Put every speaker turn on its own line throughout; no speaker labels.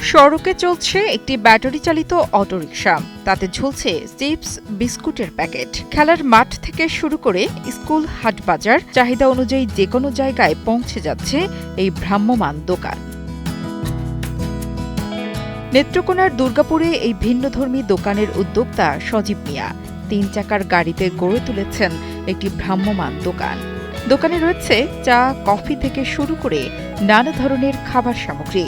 সড়কে চলছে একটি ব্যাটারি চালিত অটোরিকশা। তাতে ঝুলছে চিপস, বিস্কুটের প্যাকেট। খেলার মাঠ থেকে শুরু করে স্কুল, হাটবাজার, চাহিদা অনুযায়ী যেকোনো জায়গায় পৌঁছে যাচ্ছে এই ভ্রাম্যমাণ দোকান। নেত্রকোনার দুর্গাপুরে এই ভিন্নধর্মী দোকানের উদ্যোক্তা সজীব মিয়া ৩ চাকার গাড়িতে গড়ে তুলেছেন একটি ভ্রাম্যমাণ দোকান। দোকানে রয়েছে চা, কফি থেকে শুরু করে নানা ধরনের খাবার সামগ্রী।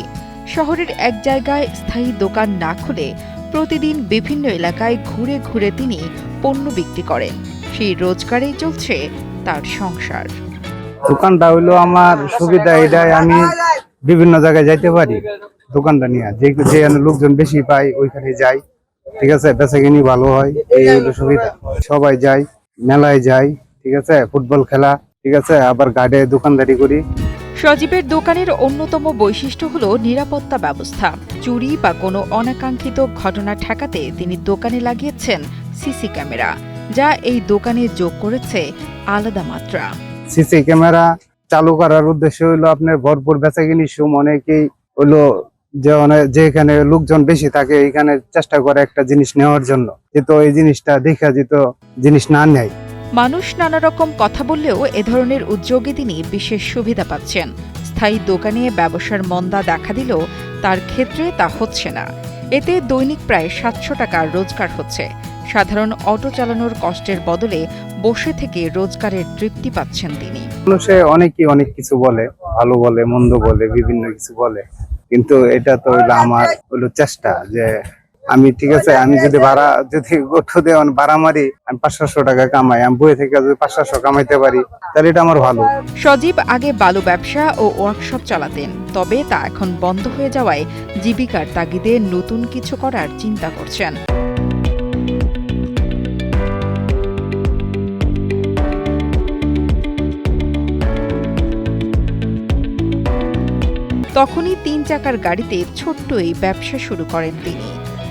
শহরের এক জায়গায় স্থায়ী দোকান না খুলে প্রতিদিন বিভিন্ন এলাকায় ঘুরে ঘুরে তিনি পণ্য বিক্রি করেন। সেই রোজগারেই চলছে তার সংসার।
দোকানটা হইলো আমার সুবিধা, এটাই আমি বিভিন্ন জায়গায় যাইতে পারি দোকানটা নিয়ে, যে লোকজন বেশি পাই ওইখানে যাই, ঠিক আছে, বেচাকেনি ভালো হয়, এই হইলো সুবিধা। সবাই যাই, মেলায় যাই, ঠিক আছে, ফুটবল খেলা, ঠিক আছে, আবার গাড়ি দোকানদারি করি।
সজীবের দোকানের অন্যতম বৈশিষ্ট্য হল নিরাপত্তা ব্যবস্থা। চুরি বা কোনো অনাকাঙ্ক্ষিত ঘটনা ঠেকাতে তিনি দোকানে লাগিয়েছেন সিসি ক্যামেরা, যা এই দোকানে যোগ করেছে আলাদা মাত্রা।
সিসি ক্যামেরা চালু করার উদ্দেশ্য হইলো আপনার ভরপুর বেচাকেনির সময় অনেকেই হইলো যেখানে লোকজন বেশি থাকে এখানে চেষ্টা করে একটা জিনিস নেওয়ার জন্য, কিন্তু এই জিনিসটা দেখা যেত জিনিস না নেয়।
মানুষ নানা রকম কথা বললেও এ ধরনের উদ্যোগে তিনি বিশেষ সুবিধা পাচ্ছেন। স্থায়ী দোকানে ব্যবসার মন্দা দেখা দিলেও তার ক্ষেত্রে তা হচ্ছে না। এতে দৈনিক প্রায় ৭০০ টাকা রোজগার হচ্ছে। সাধারণ অটো চালানোর কষ্টের বদলে বসে থেকে রোজগারের তৃপ্তি পাচ্ছেন তিনি।
মানুষে অনেকেই অনেক কিছু বলে, ভালো বলে, মন্দ বলে, বিভিন্ন কিছু বলে, কিন্তু এটা তো হইলো আমার হইলো চেষ্টা যে আমি, ঠিক আছে, আমি যদি ভাড়া মারি, আমি ৫০০ টাকা কামাই, আমি বই থেকে যদি ৫০০ কামাইতে পারি তাহলে এটা আমার ভালো।
সজীব আগে বালু ব্যবসা ও ওয়ার্কশপ চালাতেন, তবে তা এখন বন্ধ হয়ে যাওয়ায় জীবিকার তাগিদে নতুন কিছু করার চিন্তা করছেন। তখনই ৩ চাকার গাড়িতে ছোট্ট এই ব্যবসা শুরু করেন তিনি।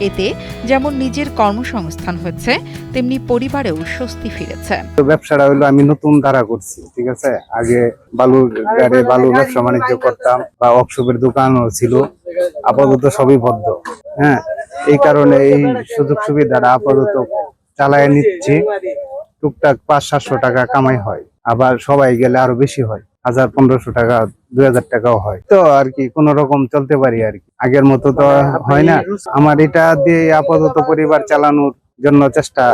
এতে যেমন নিজের কর্মসংস্থান হয়েছে, তেমনি পরিবারেও স্বস্তি ফিরেছে।
ব্যবসাটা হইলো আমি নতুন ধারা করছি, ঠিক আছে, আগে বালুর ব্যবসা বাণিজ্য করতাম বা ওয়ার্কশপের দোকানও ছিল, আপাতত সবই বদ্ধ। হ্যাঁ, এই কারণে এই সুযোগ সুবিধাটা আপাতত চালায় নিচ্ছি। টুকটাক ৫০০-৭০০ টাকা কামাই হয়, আবার সবাই গেলে আরো বেশি হয়, ১০০০-১৫০০ টাকা, ২০০০ টাকাও হয়। তো আর কি কোন রকম চলতে পারি আর কি, আগের মতো তো হয় না। আমার এটা দিয়ে আপাতত পরিবার চালানোর জন্য চেষ্টা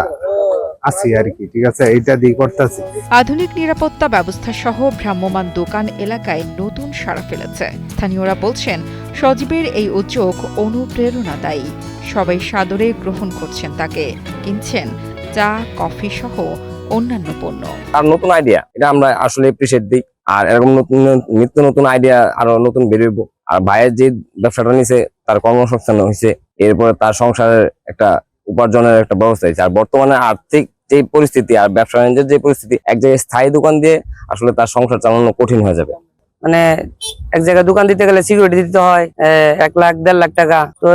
আছি আর কি, ঠিক আছে, এটা দিয়ে করতেছি।
আধুনিক নিরাপত্তা ব্যবস্থা সহ ভ্রাম্যমাণ দোকান এলাকায় নতুন সাড়া ফেলেছে। স্থানীয়রা বলছেন সজীবের এই উদ্যোগ অনুপ্রেরণাদায়ী। সবাই সাদরে গ্রহণ করছেন তাকে, কিনছেন চা, কফি সহ অন্যান্য পণ্য।
আর নতুন আইডিয়া, এটা আমরা আসলে এপ্রিশিয়েট দিই। আর এরকম নিত্য নতুন আইডিয়া আরো নতুন বেরোবো। আর ভাইয়ের যে ব্যবসাটা নিছে তার কর্মসংস্থান হয়েছে, এরপরে তার সংসারের একটা উপার্জনের একটা ব্যবস্থা হয়েছে। আর বর্তমানে আর্থিক যে পরিস্থিতি আর ব্যবসা বাণিজ্যের যে পরিস্থিতি, এক জায়গায় স্থায়ী দোকান দিয়ে আসলে তার সংসার চালানো কঠিন হয়ে যাবে।
মানে এক জায়গায় দোকান দিতে গেলে সিকিউরিটি দিতে হয় ১ লাখ ১.৫ লাখ টাকা। তো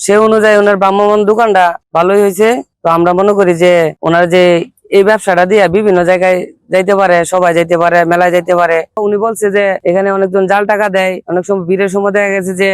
সে অনুযায়ী ওনার ভ্রাম্যমাণ দোকানটা ভালোই হয়েছে। তো আমরা মনে করি যে ওনার যে এই ব্যবসাটা দিয়ে বিভিন্ন জায়গায় যাইতে পারে, সবাই যাইতে পারে, মেলায় যাইতে পারে। উনি বলছে যে এখানে অনেকজন জাল টাকা দেয়, অনেক সময় ভিড়ের সময় দেখা গেছে যে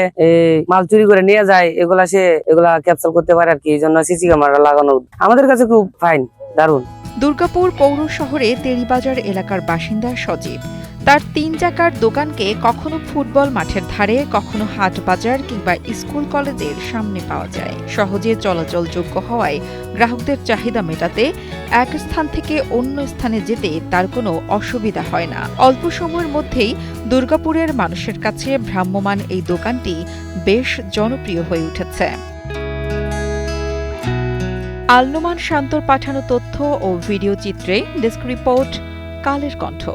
মাল চুরি করে নিয়ে যায়, এগুলা ক্যাপচার করতে পারে আর কি। এই জন্য সিসি ক্যামেরা লাগানো আমাদের কাছে খুব ফাইন, দারুণ।
দুর্গাপুর পৌর শহরে তেরিবাজার এলাকার বাসিন্দা সজীব। তার ৩ চাকার দোকানকে কখনো ফুটবল মাঠের ধারে, কখনো হাট বাজার কিংবা স্কুল কলেজের সামনে পাওয়া যায়। সহজে চলাচলযোগ্য হওয়ায় গ্রাহকদের চাহিদা মেটাতে এক স্থান থেকে অন্য স্থানে যেতে তার কোনো অসুবিধা হয় না। অল্প সময়ের মধ্যেই দুর্গাপুরের মানুষের কাছে ভ্রাম্যমাণ এই দোকানটি বেশ জনপ্রিয় হয়ে উঠেছে। আল নোমান শান্তর পাঠানো তথ্য ও ভিডিও চিত্রে ডেস্ক রিপোর্ট, কালের কণ্ঠ।